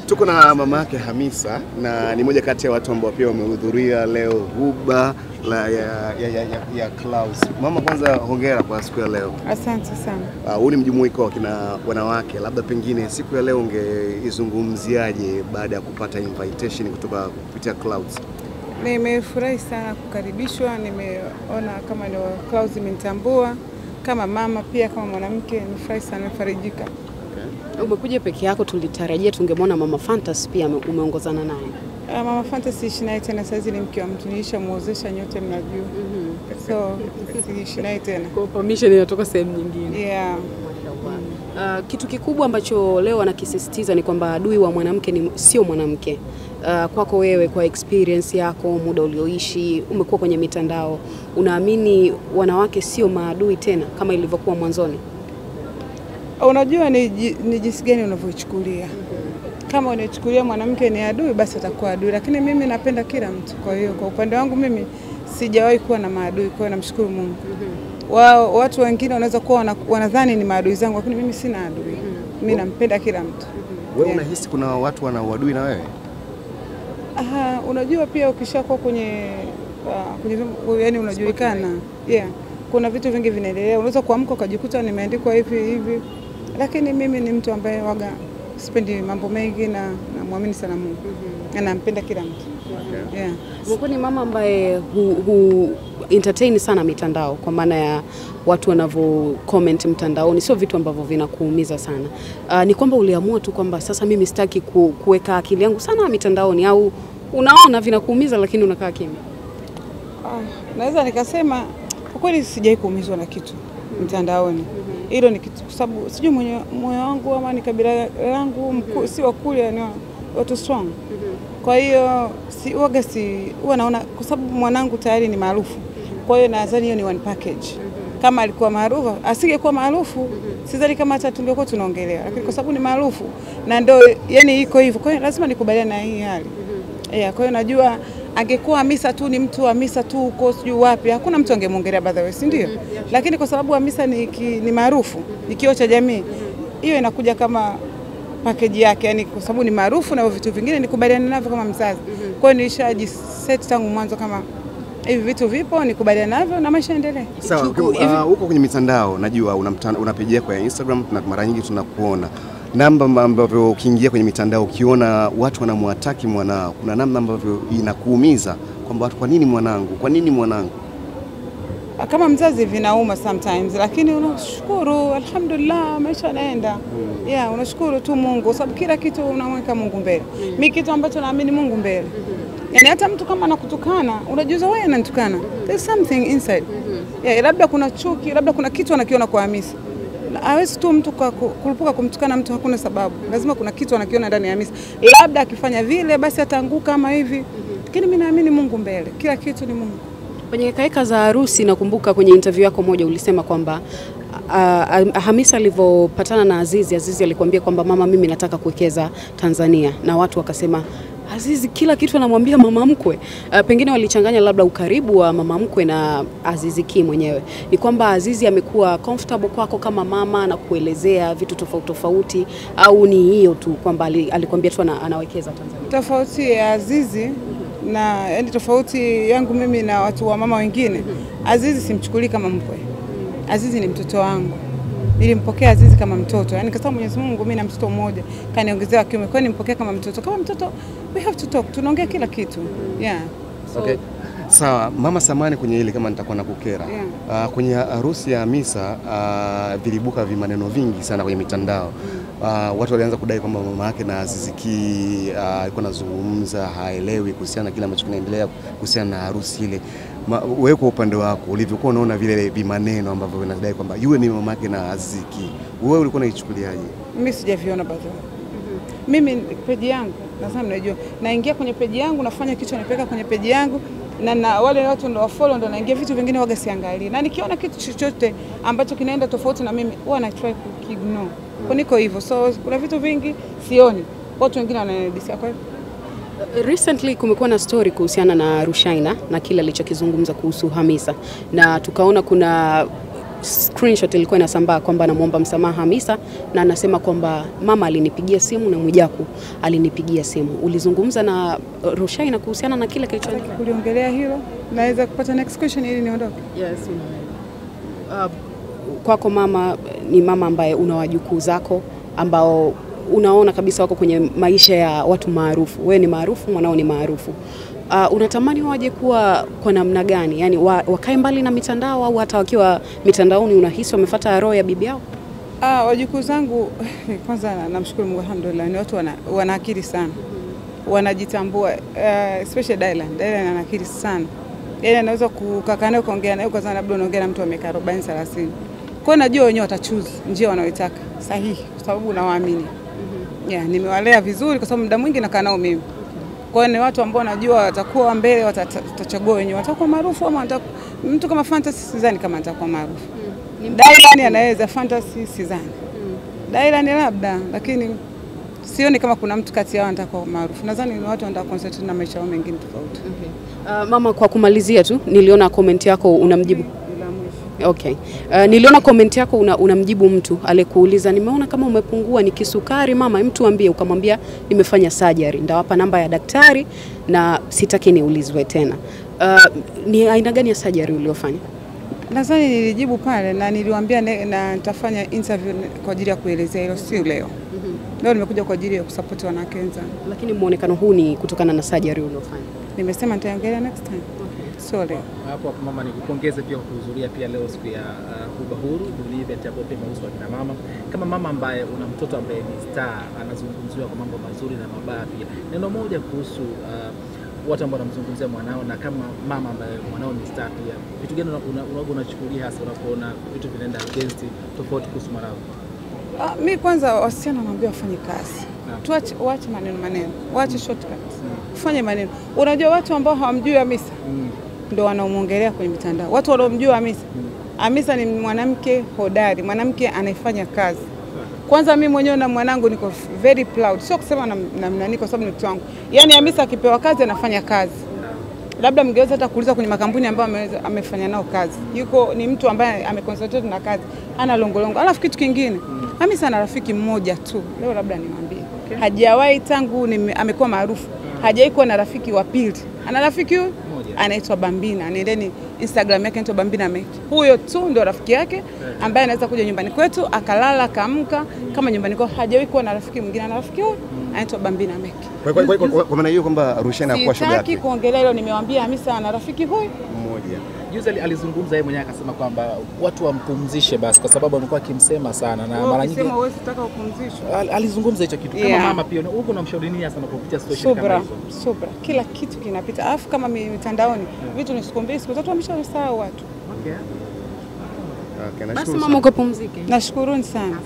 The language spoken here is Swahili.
Tuko na mama yake Hamisa na ni moja kati ya watu ambao pia wamehudhuria leo huba ya Clouds. Mama, kwanza hongera kwa siku ya leo. Asante sana. Huu ni mjumuiko wa kina wanawake, labda pengine siku ya leo ungeizungumziaje baada ya kupata invitation kutoka kupitia Clouds? Nimefurahi sana kukaribishwa, nimeona kama ndio Clouds imenitambua kama mama, pia kama mwanamke. Nimefurahi sana, nimefarijika. Umekuja peke yako, tulitarajia tungemwona Mama Fantasy pia umeongozana naye. Mama Fantasy ishi naye tena, sasa ni mke wa mtu, nilishamuozesha, nyote mnajua. So ishi naye tena. Kwa permission inatoka sehemu nyingine. Yeah. Kitu kikubwa ambacho leo anakisisitiza ni kwamba adui wa mwanamke sio mwanamke. Kwako wewe, kwa experience yako, muda ulioishi, umekuwa kwenye mitandao, unaamini wanawake sio maadui tena kama ilivyokuwa mwanzoni? Unajua ni jinsi gani unavyochukulia. Kama unachukulia mwanamke ni adui, basi atakuwa adui, lakini mimi napenda kila mtu. Kwa hiyo kwa upande wangu mimi sijawahi kuwa na maadui, kwa hiyo namshukuru Mungu. Watu wengine wanaweza kuwa wanadhani ni maadui zangu, lakini mimi sina adui. Mimi nampenda kila mtu. Wewe unahisi kuna watu wana uadui na wewe? Unajua pia ukishakuwa kwenye yani unajulikana. Yeah. Kuna vitu vingi vinaendelea. Unaweza kuamka ukajikuta nimeandikwa hivi. Lakini mimi ni mtu ambaye waga sipendi mambo mengi na muamini sana Mungu. Na nampenda kila mtu. Yeah. Mungu ni mama ambaye entertain sana mitandao, kwa maana ya watu wanavyo comment mtandaoni, sio vitu ambavyo vinakuumiza sana. Ni kwamba uliamua tu kwamba sasa mimi sitaki kuweka akili yangu sana mitandaoni, au unaona vinakuumiza lakini unakaa kimya? Naweza nikasema kwa kweli sijai kuumizwa na kitu mtandaoni. Hilo ni kitu, kwa sababu sijui moyo wangu ama ni kabila langu si wa kule, ni watu strong. Kwa hiyo huwa naona kwa sababu mwanangu tayari ni maarufu. Kwa hiyo nadhani hiyo ni one package. Kama alikuwa maarufu, asingekuwa maarufu, sidhani kama hata tungekuwa tunaongelea. Lakini kwa sababu ni maarufu na ndio yani iko hivyo, kwa hiyo lazima nikubaliane na hii hali. Kwa hiyo najua angekuwa Hamisa tu ni mtu Hamisa tu huko sijui wapi, hakuna mtu angemuongelea by the way, si ndio? Lakini kwa sababu Hamisa ni maarufu, ni kioo cha jamii, hiyo inakuja kama package yake, yani kwa sababu ni maarufu na vitu vingine nikubaliane navyo kama mzazi. Kwa hiyo nilishajiset tangu mwanzo kama hivi vitu vipo, nikubaliane navyo na maisha endelee. Sawa, huko kwenye mitandao najua una page yako ya Instagram na mara nyingi tunakuona. Namba ambavyo ukiingia kwenye mitandao ukiona watu wanamwataki mwanao, kuna namna ambavyo inakuumiza kwamba watu, kwa nini mwanangu? Kwa nini mwanangu? Kama mzazi vinauma sometimes, lakini unashukuru, alhamdulillah, maisha yanaenda. Unashukuru tu Mungu, sababu kila kitu unamweka Mungu mbele. Mimi kitu ambacho naamini Mungu mbele. Yani hata mtu kama anakutukana, unajiuliza wewe ananitukana. There's something inside. Labda kuna chuki, labda kuna kitu anakiona kwa Hamisa. Hawezi tu mtu kulipuka kumtukana mtu, hakuna sababu. Lazima kuna kitu anakiona ndani ya Hamisa. Labda akifanya vile basi ataanguka kama hivi. Lakini mimi naamini Mungu mbele. Kila kitu ni Mungu. Kwenye kaeka za harusi, nakumbuka kwenye interview yako moja ulisema kwamba Hamisa alivyopatana na Azizi alikwambia kwamba mama, mimi nataka kuwekeza Tanzania, na watu wakasema Azizi kila kitu anamwambia mama mkwe. Pengine walichanganya labda ukaribu wa mama mkwe na Azizi Ki mwenyewe. Ni kwamba Azizi amekuwa comfortable kwako kama mama na kuelezea vitu tofauti, au ni hiyo tu kwamba alikwambia tu anawekeza Tanzania? Tofauti ya Azizi na yani tofauti yangu mimi na watu wa mama wengine, Azizi simchukulii kama mkwe. Azizi ni mtoto wangu. Nilimpokea Azizi kama mtoto. Yani kwa Mwenyezi Mungu mimi na mtoto mmoja kaniongezea kiume, kwa nimpokea kama mtoto. Kama mtoto we have to talk, tunaongea kila kitu. Okay. Sawa, Mama Samani, kwenye ile kama nitakuwa nakukera. Kwenye harusi ya Hamisa vilibuka vimaneno vingi sana kwenye mitandao. Watu walianza kudai kwamba mama yake na Azizi Ki alikuwa anazungumza haelewi kuhusiana na kile ambacho kinaendelea kuhusiana na harusi ile. Wewe kwa upande wako ulivyokuwa unaona vile vimaneno ambavyo vinadai kwamba yule ni mama yake na Azizi Ki, wewe ulikuwa unaichukuliaje? Mimi sijaviona bado. Mimi page yangu nasema mnajua, naingia kwenye page yangu, nafanya kitu nipeka kwenye page yangu, na wale watu ndio wafollow ndio naingia, vitu vingine waga siangalie. Na nikiona kitu chochote ambacho kinaenda tofauti na mimi huwa na try ku ignore. Kwa niko hivyo. So kuna vitu vingi sioni. Watu wengine wananidisia kwa hivyo. Recently kumekuwa na story kuhusiana na Rushaina na kile alichokizungumza kuhusu Hamisa, na tukaona kuna screenshot ilikuwa inasambaa kwamba anamuomba msamaha Hamisa na anasema kwamba mama alinipigia simu na Mwijaku alinipigia simu. Ulizungumza na Rushaynah kuhusiana na kile kilichoendelea? Kuliongelea hilo, naweza kupata next question ili niondoke. Yes, kwako mama ni mama ambaye una wajukuu zako ambao unaona kabisa wako kwenye maisha ya watu maarufu. Wewe ni maarufu, mwanao ni maarufu. Unatamani waje kuwa kwa namna gani? Yani wakae mbali na mitandao au hata wakiwa mitandaoni unahisi wamefuata roho ya bibi yao? Wajukuu zangu kwanza namshukuru Mungu, alhamdulillah, ni watu wana akili sana. Wanajitambua, especially Dylan ana akili sana. Yeye anaweza kukaa naye kuongea naye kwa sababu labda unaongea na mtu wa miaka 40 30. Kwa hiyo najua wenyewe watachoose njia wanayoitaka sahihi kwa sababu nawaamini. Nimewalea vizuri kwa sababu muda mwingi nakaa nao mimi. Kwa hiyo ni watu ambao najua watakuwa mbele, watachagua wenyewe watakuwa maarufu ama mtu kama Fantasy sidhani kama atakuwa maarufu. Dylan anaweza, Fantasy sidhani. Dylan labda, lakini sioni kama kuna mtu kati yao atakuwa maarufu. Nadhani ni watu wanataka concentrate na maisha yao mengine tofauti. Mama, kwa kumalizia tu, niliona comment yako unamjibu. Okay. Niliona comment yako unamjibu mtu aliyekuuliza nimeona kama umepungua ni kisukari mama, mtu ambie, ukamwambia nimefanya surgery, ndawapa namba ya daktari na sitaki niulizwe tena. Ni aina gani ya surgery uliofanya? Nadhani nilijibu pale na niliwaambia na nitafanya interview kwa ajili ya kuelezea hilo, sio leo. Leo nimekuja kwa ajili ya kusupport wanawake wenzangu. Lakini muonekano huu ni kutokana na surgery uliofanya? Nimesema nitaongelea next time. So leo. Hapo mama, nikupongeze pia kuhudhuria pia leo siku ya Huba Huru, ni event ambayo pia inahusu akina mama. Kama mama ambaye una mtoto ambaye ni star, anazungumziwa kwa mambo mazuri na mabaya pia. Neno moja kuhusu watu ambao wanamzungumzia mwanao, na kama mama ambaye mwanao ni star pia, vitu gani unachukulia hasa unapoona vitu vinaenda against tofauti kuhusu mwanao? Mimi kwanza wasichana naambia wafanye kazi. Tuache maneno. Waache shortcut. Fanye maneno. Unajua watu ambao hawamjui Hamisa ndio wanaomuongelea kwenye mitandao. Watu wanaomjua Hamisa ni mwanamke hodari, mwanamke anayefanya kazi. Kwanza mimi mwenyewe na mwanangu niko very proud. Sio kusema na kwa sababu ni mtu wangu. Yaani Hamisa akipewa kazi anafanya kazi. Labda mngeweza hata kuuliza kwenye makampuni ambayo amefanya nao kazi. Ni mtu ambaye ameconcentrate na kazi. Ana longolongo. Alafu kitu kingine, Hamisa ana rafiki mmoja tu. Leo labda niwaambie. Hajawahi tangu amekuwa maarufu. Hajawahi kuwa na rafiki wa pili. Ana rafiki huyu anaitwa Bambina. Nendeni Instagram yake anaitwa Bambina Make. Huyo tu ndio rafiki yake ambaye anaweza kuja nyumbani kwetu akalala kaamka kama nyumbani kwao. Hajawahi kuwa na rafiki mwingine. Ana rafiki huyu anaitwa Bambina Make. Kwa maana hiyo kwamba Rushaynah kwa shoga yake. Sitaki kuongelea hilo, nimewaambia Hamisa ana rafiki huyu mmoja. Juzi alizungumza yeye mwenyewe akasema kwamba watu wampumzishe basi kwa sababu amekuwa akimsema sana na mara nyingi wewe unataka kupumzishwa. Alizungumza hicho kitu kama mama pia huko unamshauri nini hasa unapopitia situation kama hizo? Subra. Kila kitu kinapita. Alafu kama mitandaoni vitu ni siku mbili siku tatu wameshasahau watu. Basi mama ukapumzike. Nashukuruni sana.